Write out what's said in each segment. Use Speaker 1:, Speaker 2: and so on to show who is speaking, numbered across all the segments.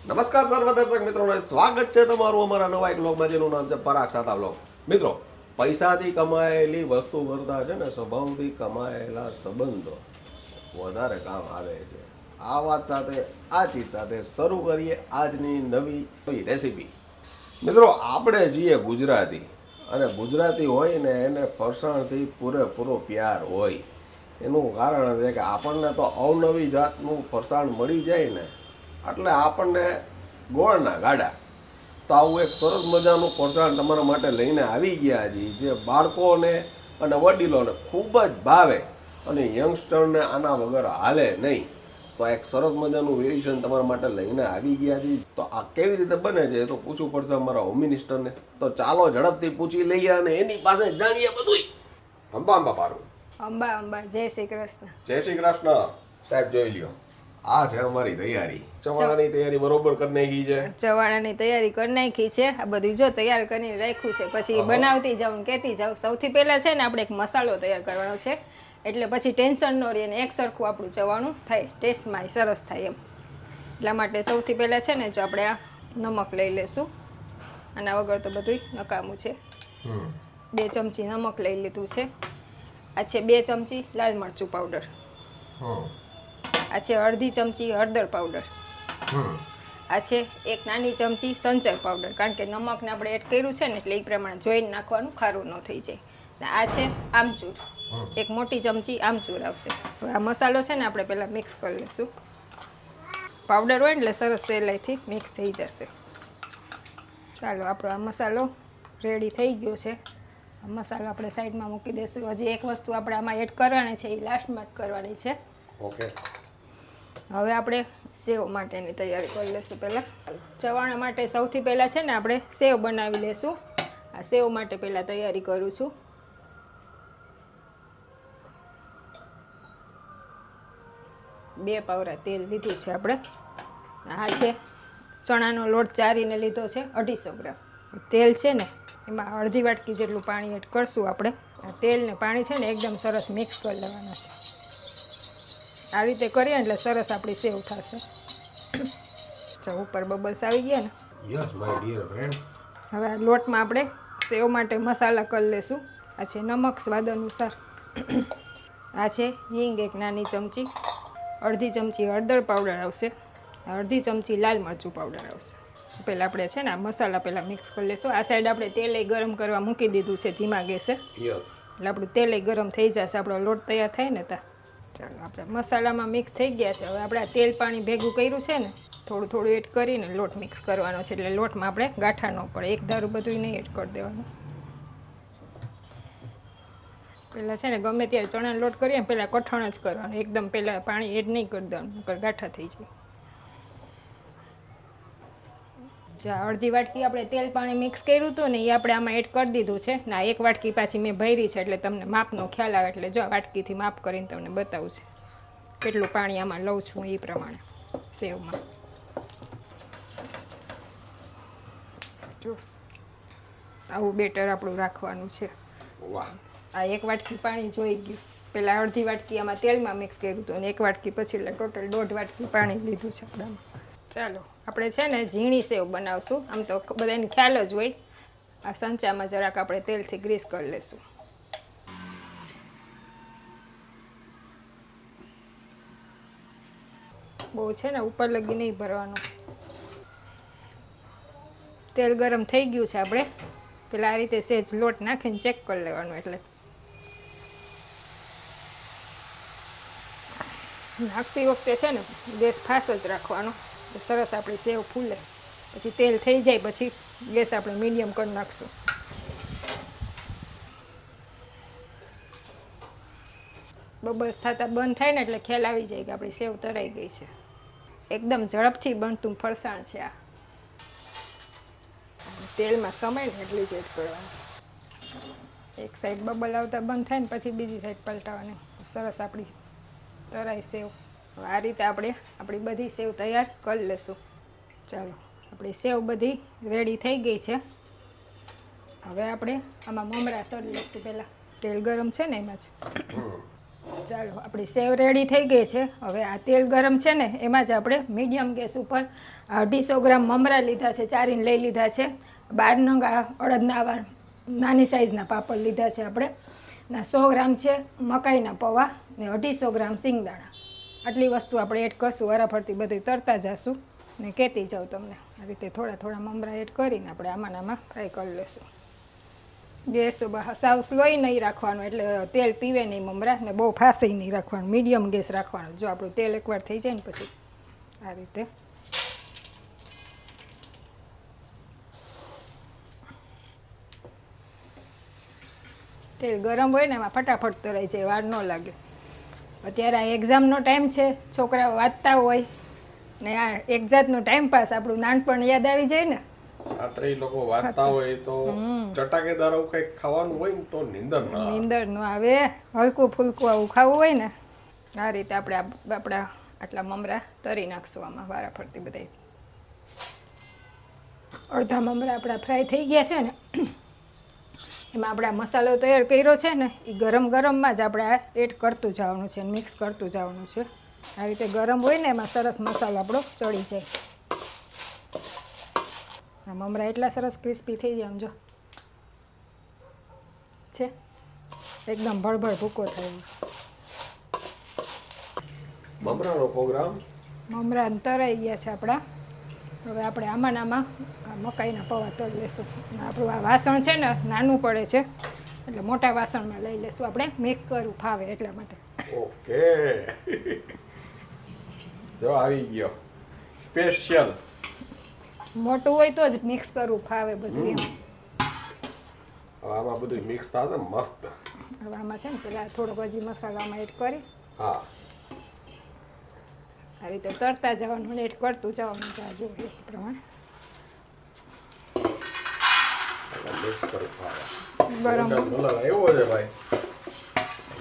Speaker 1: નમસ્કાર સર્વ દર્શક મિત્રોને સ્વાગત છે તમારું અમારા નવા એક વ્લોગમાં જેનું નામ છે પરાગ સાતા વ્લોગ. મિત્રો, પૈસાથી કમાયેલી વસ્તુ કરતા છે ને સ્વભાવથી કમાયેલા સંબંધો વધારે કામ આવે છે. આ વાત સાથે આ ચીજ સાથે શરૂ કરીએ આજની નવી રેસીપી. મિત્રો, આપણે છીએ ગુજરાતી અને ગુજરાતી હોય ને એને ફરસાણથી પૂરેપૂરો પ્યાર હોય. એનું કારણ છે કે આપણને તો અવનવી જાતનું ફરસાણ મળી જાય ને એટલે આપણને ગોળના ગાડા. તો આવું એક સરસ મજાનું ફરસાણ તમારા માટે લઈને આવી ગયા છીએ જે બાળકોને અને વડીલોને ખૂબ જ ભાવે અને યંગસ્ટરને આના વગર હાલે નહીં. તો એક સરસ મજાનું વેરિએશન તમારા માટે લઈને આવી ગયા છીએ. તો આ કેવી રીતે બને છે એ તો પૂછવું પડશે અમારા હોમ મિનિસ્ટરને. તો ચાલો ઝડપથી પૂછી લઈએ અને એની પાસે જાણીએ બધું. અંબા અંબા પારું.
Speaker 2: અંબા અંબા, જય શ્રી કૃષ્ણ.
Speaker 1: જય શ્રી કૃષ્ણ. સાહેબ જોઈ લ્યો, આ છે અમારી તૈયારી. ચવાણાની તૈયારી બરોબર કરી નાખી છે.
Speaker 2: ચવાણાની તૈયારી કરી નાખી છે. આ બધું જો તૈયાર કરીને રાખ્યું છે. પછી બનાવતી જાઉં ને કહેતી જાઉં. સૌથી પહેલા છે ને આપણે એક મસાલો તૈયાર કરવાનો છે, એટલે પછી ટેન્શન ન રહે ને એક સરખું આપણું ચવાણું થાય, ટેસ્ટમાં સરસ થાય એમ. એટલા માટે સૌથી પહેલા છે ને જો આપણે આ નમક લઈ લેશું. આના વગર તો બધું નકામું છે. 2 ચમચી નમક લઈ લીધું છે. આ છે 2 ચમચી લાલ મરચું પાવડર. આ છે અડધી ચમચી હળદર પાવડર. આ છે 1 નાની ચમચી સંચર પાવડર, કારણ કે નમકને આપણે એડ કર્યું છે ને એટલે એ પ્રમાણે જોઈને નાખવાનું, ખારું ન થઈ જાય. આ છે આમચૂર, 1 મોટી ચમચી આમચૂર આવશે. હવે આ મસાલો છે ને આપણે પહેલાં મિક્સ કરી લઈશું. પાવડર હોય ને એટલે સરસ સહેલાઈથી મિક્સ થઈ જશે. ચાલો, આપણો આ મસાલો રેડી થઈ ગયો છે. આ મસાલો આપણે સાઈડમાં મૂકી દઈશું. હજી એક વસ્તુ આપણે આમાં એડ કરવાની છે, એ લાસ્ટમાં જ કરવાની છે.
Speaker 1: ઓકે.
Speaker 2: હવે આપણે સેવ માટેની તૈયારી કરી લઈશું. પહેલાં ચવાણા માટે સૌથી પહેલાં છે ને આપણે સેવ બનાવી લઈશું. આ સેવ માટે પહેલાં તૈયારી કરું છું. બે પાવરા તેલ લીધું છે આપણે. આ છે ચણાનો લોટ ચારીને લીધો છે 250 ગ્રામ. તેલ છે ને એમાં અડધી વાટકી જેટલું પાણી એડ કરશું આપણે. આ તેલ ને પાણી છે ને એકદમ સરસ મિક્સ કરી લેવાના છે. આ રીતે કરીએ એટલે સરસ આપણી સેવ થશે. જો ઉપર બબલ્સ આવી ગયા ને.
Speaker 1: Yes my dear friend.
Speaker 2: હવે આ લોટમાં આપણે સેવ માટે મસાલા કરી લેશું. આ છે નમક સ્વાદ અનુસાર. આ છે હિંગ 1 નાની ચમચી. અડધી ચમચી હળદર પાવડર આવશે. અડધી ચમચી લાલ મરચું પાવડર આવશે. પહેલાં આપણે છે ને આ મસાલા પહેલાં મિક્સ કરી લઈશું. આ સાઈડ આપણે તેલ ગરમ કરવા મૂકી દીધું છે ધીમા ગેસે.
Speaker 1: યસ.
Speaker 2: એટલે આપણું તેલ ગરમ થઈ જશે. આપણો લોટ તૈયાર થાય ને ત્યાં. ચાલો, આપણે મસાલામાં મિક્સ થઈ ગયા છે. હવે આપણે આ તેલ પાણી ભેગું કર્યું છે ને થોડું થોડું એડ કરીને લોટ મિક્સ કરવાનો છે, એટલે લોટમાં આપણે ગાંઠા ન પડે. એક ધારું બધું નહીં એડ કરી દેવાનું. પહેલાં છે ને ગમે ત્યારે ચણાનો લોટ કરીએ ને પહેલાં કઠણ જ કરવાનું. એકદમ પહેલાં પાણી એડ નહીં કરી દેવાનું, નકર ગાંઠા થઈ જાય. જ્યાં અડધી વાટકી આપણે તેલ પાણી મિક્સ કર્યું હતું ને એ આપણે આમાં એડ કરી દીધું છે. ના 1 વાટકી પાછી મેં ભરી છે, એટલે તમને માપનો ખ્યાલ આવે. એટલે જો વાટકીથી માપ કરીને તમને બતાવું છે કેટલું પાણી આમાં લઉં છું એ પ્રમાણે સેવમાં. જો આવું બેટર આપણું રાખવાનું છે.
Speaker 1: વાહ.
Speaker 2: આ 1 વાટકી પાણી જોઈ ગયું. પહેલાં અડધી વાટકી આમાં તેલમાં મિક્સ કર્યું હતું અને 1 વાટકી પછી એટલે ટોટલ 1.5 વાટકી પાણી લીધું છે આપણે. ચાલો, આપણે છે ને ઝીણી સેવ બનાવશું. આમ તો બધાને ખ્યાલ જ હોય. આ સંચામાં જરાક આપણે તેલથી ગ્રીસ કરી લઈશું. બહુ છે ને ઉપર લગી નહીં ભરવાનું. તેલ ગરમ થઈ ગયું છે. આપણે પેલા આ રીતે સેજ લોટ નાખીને ચેક કરી લેવાનું. એટલે નાખતી વખતે છે ને ગેસ ફાસ્ટ જ રાખવાનો, સરસ આપણી સેવ ફૂલે. પછી તેલ થઈ જાય પછી ગેસ આપણે મીડિયમ કરી નાખશું. બબલ્સ થતા બંધ થાય ને એટલે ખ્યાલ આવી જાય કે આપણી સેવ તરાઈ ગઈ છે. એકદમ ઝડપથી બનતું ફરસાણ છે આ. તેલમાં સમય ને એટલી જ એડ કરવાની. એક સાઈડ બબલ આવતા બંધ થાય ને પછી બીજી સાઈડ પલટાવાની. સરસ આપણી તરાઈ સેવ. આ રીતે આપણે આપણી બધી સેવ તૈયાર કરી લેશું. ચાલો, આપણી સેવ બધી રેડી થઈ ગઈ છે. હવે આપણે આમાં મમરા તળી લઈશું. પહેલાં તેલ ગરમ છે ને એમાં જ ચાલો આપણી સેવ રેડી થઈ ગઈ છે. હવે આ તેલ ગરમ છે ને એમાં જ આપણે મીડિયમ ગેસ ઉપર 250 ગ્રામ મમરા લીધા છે, ચારીને લઈ લીધા છે. 12 નંગ અડદના આવા નાની સાઈઝના પાપડ લીધા છે આપણે. 100 ગ્રામ છે મકાઈના પૌવા ને 250 ગ્રામ સિંગદાણા. આટલી વસ્તુ આપણે એડ કરશું. વારાફરતી બધું તરતા જશું ને કહેતી જાઉં તમને. આ રીતે થોડા થોડા મમરા એડ કરીને આપણે આમાં ફ્રાય કરી લઈશું. ગેસ સાવ સ્લોય નહીં રાખવાનું, એટલે તેલ પીવે નહીં મમરા, ને બહુ ફાસે નહીં રાખવાનું. મીડિયમ ગેસ રાખવાનો. જો આપણું તેલ એકવાર થઈ જાય ને પછી આ રીતે તેલ ગરમ હોય ને એમાં ફટાફટ તરાઈ જાય, વાર ન લાગે. અત્યારે આ એક્ઝામનો ટાઈમ છે, છોકરાઓ વાંચતા હોય ને આ એક જાતનો ટાઈમ પાસ, આપણું નાનપણ યાદ આવી જાય ને.
Speaker 1: રાત્રે લોકો વાંચતા હોય તો ચટાકેદાર કંઈક ખાવાનું હોય ને તો નીંદર
Speaker 2: ન આવે. હલકું ફૂલકું આવું ખાવું હોય ને આ રીતે આપણે આપણા આટલા મમરા તરી નાખશું આમાં વારાફરતી બધા. અડધા મમરા આપણા ફ્રાય થઈ ગયા છે ને એમાં આપણે મસાલો તૈયાર કર્યો છે ને એ ગરમ ગરમમાં જ આપણે એડ કરતું જવાનું છે, મિક્સ કરતું જવાનું છે. આ રીતે ગરમ હોય ને એમાં સરસ મસાલો આપણો ચડી જાય. આ મમરા એટલા સરસ ક્રિસ્પી થઈ જાય, આમ જો છે એકદમ ભળભળ ભૂકો થાય.
Speaker 1: મમરાનો પ્રોગ્રામ
Speaker 2: મમરા તરાઈ ગયા છે આપણા. હવે આપણે આમાં મકાઈના પૌવા તળી લેશું. આપણું આ વાસણ છે ને નાનું પડે છે, એટલે મોટા વાસણમાં લઈ લેશું આપણે. મિક્સ કરવું ફાવે એટલા માટે.
Speaker 1: ઓકે, જો આવી ગયો સ્પેશિયલ.
Speaker 2: મોટું હોય તો જ મિક્સ કરવું ફાવે બધું એમ.
Speaker 1: આમાં બધું મિક્સ થશે મસ્ત.
Speaker 2: હવે આમાં છે ને પેલા થોડોક હજી મસાલામાં એડ કરી
Speaker 1: હા
Speaker 2: આ રીતે તરતા જવાનું, એડ કરતું જવાનું. જો એ પ્રમાણે
Speaker 1: મિક્સ કરું ખાવા.
Speaker 2: ગરમ
Speaker 1: કલર આવ્યો છે ભાઈ,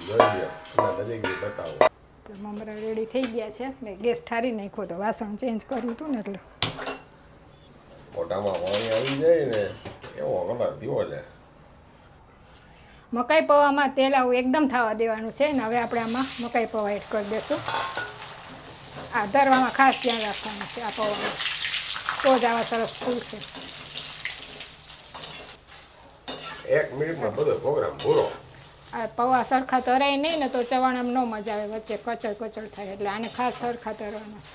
Speaker 1: જોઈએ નજીક બતાવો.
Speaker 2: મમરા રેડી થઈ ગયા છે. મેં ગેસ ઠારી નાખ્યો તો વાસણ ચેન્જ કર્યું હતું ને એટલે
Speaker 1: મોટામાં પાણી આવી જાય ને એવો કલર થયો છે.
Speaker 2: મકાઈ પૌવામાં તેલ આવું એકદમ થવા દેવાનું છે ને. હવે આપણે આમાં મકાઈ પૌવા એડ કરી દઈશું. આ ધરવામાં ખાસ ધ્યાન રાખવાનું છે આ પૌવામાં, તો જ આવા સરસ ફૂલશે.
Speaker 1: 1 મિનિટમાં બધો પ્રોગ્રામ પૂરો.
Speaker 2: આ પૌવા સરખા તરાય નહીં ને તો ચવાણામાં ન મજા આવે, વચ્ચે કચડ કચડ થાય. એટલે આને ખાસ સરખા તરવાના છે.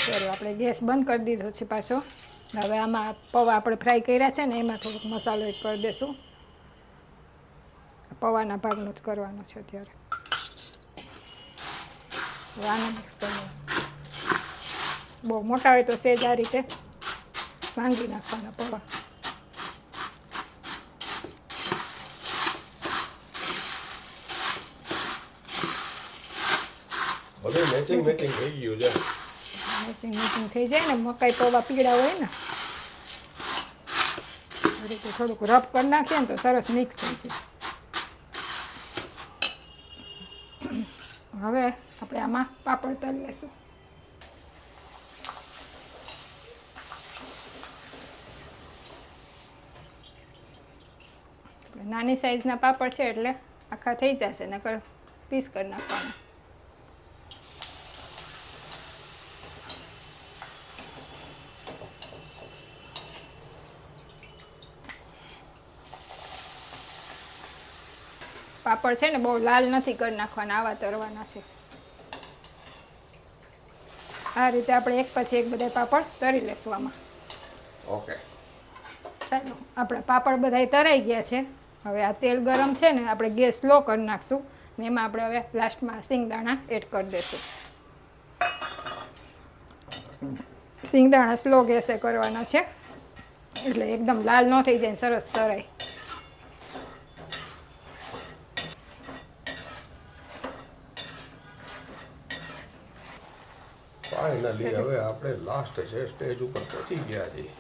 Speaker 2: ચાલો આપણે ગેસ બંધ કરી દીધો છે પાછો. હવે આમાં પૌવા આપણે ફ્રાય કર્યા છે ને એમાં થોડોક મસાલો એડ કરી દઈશું. પૌવાના ભાગનો જ કરવાનો છે અત્યારે. હવે આને મિક્સ કરી બહુ મોટા હોય તો સેજ આ રીતે ભાંગી નાખવાના પૌવા.
Speaker 1: બધું મેચિંગ થઈ ગયું છે.
Speaker 2: મેચિંગ થઈ જાય ને. મકાઈ પૌવા પીળા હોય ને આ રીતે થોડુંક રફ કરી નાખીએ ને તો સરસ મિક્સ થઈ જાય. હવે આપણે આમાં પાપડ તળી લઈશું. નાની સાઈઝના પાપડ છે એટલે આખા થઈ જશે, નકર પીસ કરી નાખવાના. પાપડ છે ને બહુ લાલ નથી કરી નાખવાના, આવા તરવાના છે. આ રીતે આપણે એક પછી એક બધા પાપડ તરી લેશું આમાં.
Speaker 1: ઓકે,
Speaker 2: ચાલો આપણા પાપડ બધા તરાઈ ગયા છે. હવે આ તેલ ગરમ છે ને આપણે ગેસ સ્લો કરી નાખશું ને એમાં આપણે હવે લાસ્ટમાં સિંગદાણા એડ કરી દઈશું. સિંગદાણા સ્લો ગેસે કરવાના છે એટલે એકદમ લાલ ન થઈ જાય, સરસ તરાય.
Speaker 1: ફાઇનલી હવે આપણે લાસ્ટ છે સ્ટેજ ઉપર પહોંચી ગયા છીએ.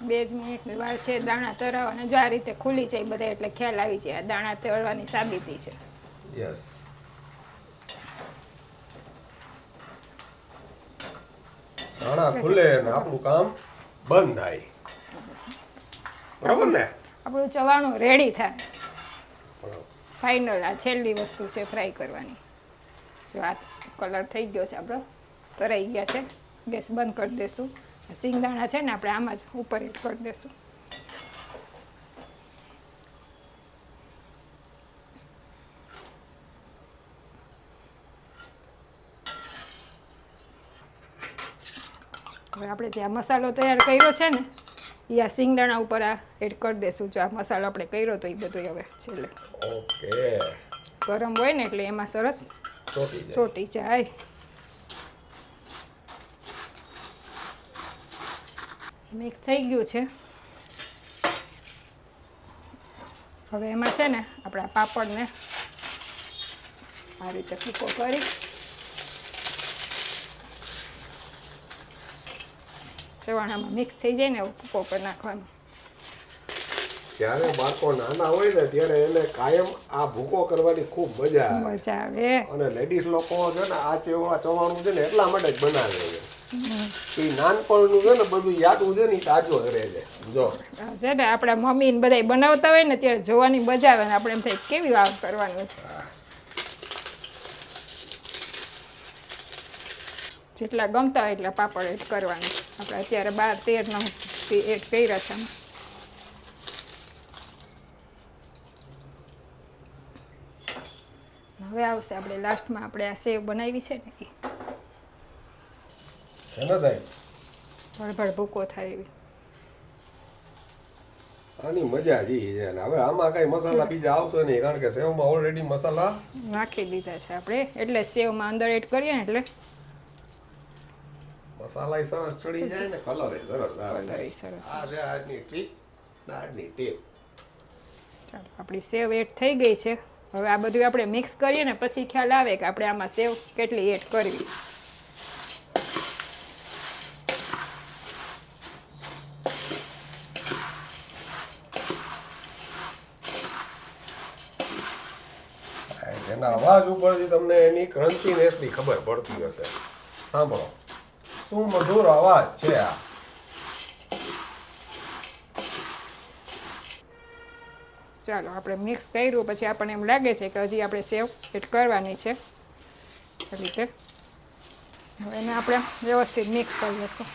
Speaker 2: 2 જ મિનિટની વાર છે દાણા તરવાના. જો આ રીતે ખુલી જાય બધા એટલે ખ્યાલ આવી જાય આ દાણા તરવાની સાબિતી છે.
Speaker 1: યસ. દાણા ખુલે ને આપણું કામ બંધ થાય. બરાબર ને?
Speaker 2: આપણું ચવાણું રેડી થાય. ફાઇનલ આ છેલ્લી વસ્તુ છે ફ્રાય કરવાની. જો આ કલર થઈ ગયો છે આપણો, તરાઈ ગયા છે. ગેસ બંધ કરી દઈશું. સિંગદાણા છે ને આપણે આમાં જ ઉપર એડ કરી દઈશું. હવે આપણે જે આ મસાલો તૈયાર કર્યો છે ને એ આ સિંગદાણા ઉપર આ એડ કરી દઈશું. જો આ મસાલો આપણે કર્યો તો એ બધું હવે છેલ્લે
Speaker 1: ઓકે.
Speaker 2: ગરમ હોય ને એટલે એમાં સરસ ચોટી જાય. મિક્સ થઈ ગયું છે. હવે એમાં છે ને આપણા પાપડને આ રીતે ભૂકો કરી ચવાણામાં મિક્સ થઈ જાય ને એવું ભૂકો કરી નાખવાનું.
Speaker 1: જ્યારે બાળકો નાના હોય ને ત્યારે એને કાયમ આ ભૂકો કરવાની ખૂબ મજા આવે.
Speaker 2: મજા આવે.
Speaker 1: અને લેડીઝ લોકો છે ને આ ચવાણું છે ને એટલા માટે જ બનાવે છે. એ નાનપણનું છે ને બધું યાદવું છે ને એ તાજો રહે છે. જો
Speaker 2: છે ને આપણા મમ્મી ને બધા બનાવતા હોય ને ત્યારે જોવાની મજા આવે ને આપણે એમ થાય કેવી વાત કરવાનું. જેટલા ગમતા હોય એટલા પાપડ એડ કરવાનું. આપણે અત્યારે 12-13 એડ કર્યા છે. હવે આવશે આપણે લાસ્ટમાં આપણે આ સેવ બનાવી છે ને ભળભળ ભૂકો થાય એવી.
Speaker 1: આની મજા જ ઈ છે. હવે આમાં કઈ મસાલા બીજા આવશે નહીં કારણ કે સેવમાં ઓલરેડી મસાલા
Speaker 2: નાખી દીધા છે આપણે. એટલે સેવમાં અંદર એડ કરીએ ને એટલે
Speaker 1: મસાલા સરસ ચડી જાય ને કલર સરસ આવે.
Speaker 2: કલર સરસ.
Speaker 1: આ છે આજની ટ્રીક, આજની ટીપ.
Speaker 2: ચાલો આપણી સેવ એડ થઈ ગઈ છે. હવે આ બધું આપણે મિક્સ કરીએ ને પછી ખ્યાલ આવે કે આપણે આમાં સેવ કેટલી એડ કરવી.
Speaker 1: એના અવાજ ઉપરથી તમને એની ક્રન્ચીનેસની ખબર પડતી હશે. સાંભળો શું મધુર અવાજ છે આ.
Speaker 2: ચાલો આપણે મિક્સ કર્યું પછી આપણને એમ લાગે છે કે હજી આપણે સેવ એડ કરવાની છે. એ રીતે હવે એને આપણે વ્યવસ્થિત મિક્સ કરી દઈશું.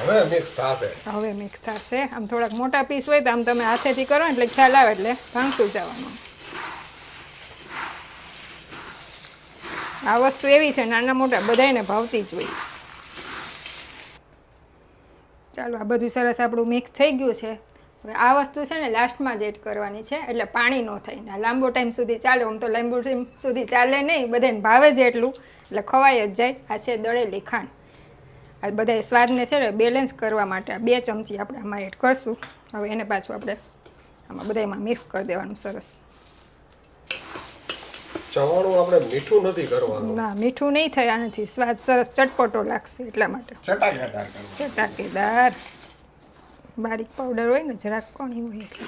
Speaker 1: હવે મિક્સ થશે.
Speaker 2: હવે મિક્સ થશે. આમ થોડાક મોટા પીસ હોય તો આમ તમે હાથેથી કરો એટલે ખ્યાલ આવે એટલે ભાંગતું જવાનું. આ વસ્તુ એવી છે નાના મોટા બધાને ભાવતી જ હોય. ચાલો આ બધું સરસ આપણું મિક્સ થઈ ગયું છે. હવે આ વસ્તુ છે ને લાસ્ટમાં જ એડ કરવાની છે એટલે પાણી ન થાય ને લાંબો ટાઈમ સુધી ચાલે. આમ તો લાંબો ટાઈમ સુધી ચાલે નહીં, બધાને ભાવે છે એટલું એટલે ખવાઈ જ જાય. આ છે દળેલી ખાંડ. આ બધા સ્વાદને છે ને બેલેન્સ કરવા માટે 2 ચમચી આપણે આમાં એડ કરશું. હવે એને પાછું આપણે આમાં બધામાં મિક્સ કરી દેવાનું સરસ.
Speaker 1: ચવાણું આપણે મીઠું નથી કરવાનું.
Speaker 2: ના મીઠું નહીં થાય આનાથી. સ્વાદ સરસ ચટપટો લાગશે એટલા માટે.
Speaker 1: ચટાકેદાર.
Speaker 2: ચટાકેદાર. બારીક પાવડર હોય ને જરાક કોણી હોય એટલે.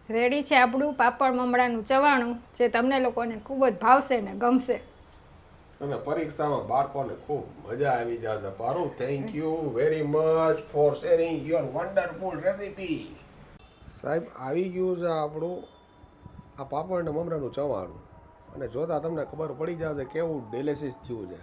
Speaker 2: રેડી છે આપણું પાપડ મમરાનું ચવાણું જે તમને લોકોને ખૂબ જ ભાવશે ને ગમશે.
Speaker 1: અને પરીક્ષામાં બાળકોને ખૂબ મજા આવી જશે. Paru, thank you very much for sharing your wonderful recipe. સાહેબ આવી ગયું છે આપણું આ પાપડ ને મમરાનું ચવાણું. અને જોતા તમને ખબર પડી જશે કેવું ડેલિશિયસ થયું છે.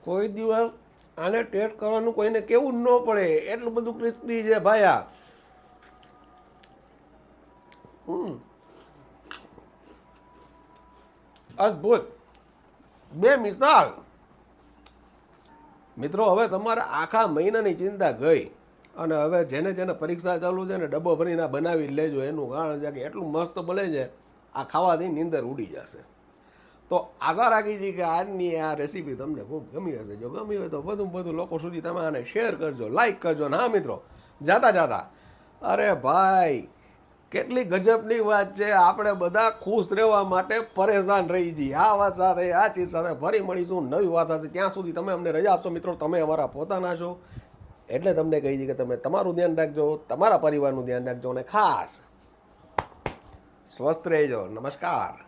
Speaker 1: કોઈ દિવસ આને ટેસ્ટ કરવાનું કોઈને કેવું જ ન પડે એટલું બધું ક્રિસ્પી છે ભાઈ આ. અદ્ભુત. બે મિસાલ. મિત્રો હવે તમારે આખા મહિનાની ચિંતા ગઈ અને હવે જેને જેને પરીક્ષા ચાલુ છે ને ડબ્બો ભરીને બનાવી લેજો. એનું કારણ છે કે એટલું મસ્ત બને છે આ ખાવાથી નીંદર ઉડી જશે. તો આશા રાખી છીએ કે આજની આ રેસીપી તમને ખૂબ ગમી હશે. જો ગમી હોય તો વધુ લોકો સુધી તમે આને શેર કરજો, લાઈક કરજો. અને હા મિત્રો, જાતા અરે ભાઈ કેટલી ગજબની વાત છે, આપણે બધા ખુશ રહેવા માટે પરેશાન રહી છીએ. આ વાત સાથે, આ ચીજ સાથે ફરી મળીશું નવી વાત સાથે. ત્યાં સુધી તમે અમને રજા આપશો મિત્રો, તમે અમારા પોતાના છો, એટલે તમને કહી છીએ કે તમે તમારું ધ્યાન રાખજો, તમારા પરિવારનું ધ્યાન રાખજો અને ખાસ સ્વસ્થ રહેજો. નમસ્કાર.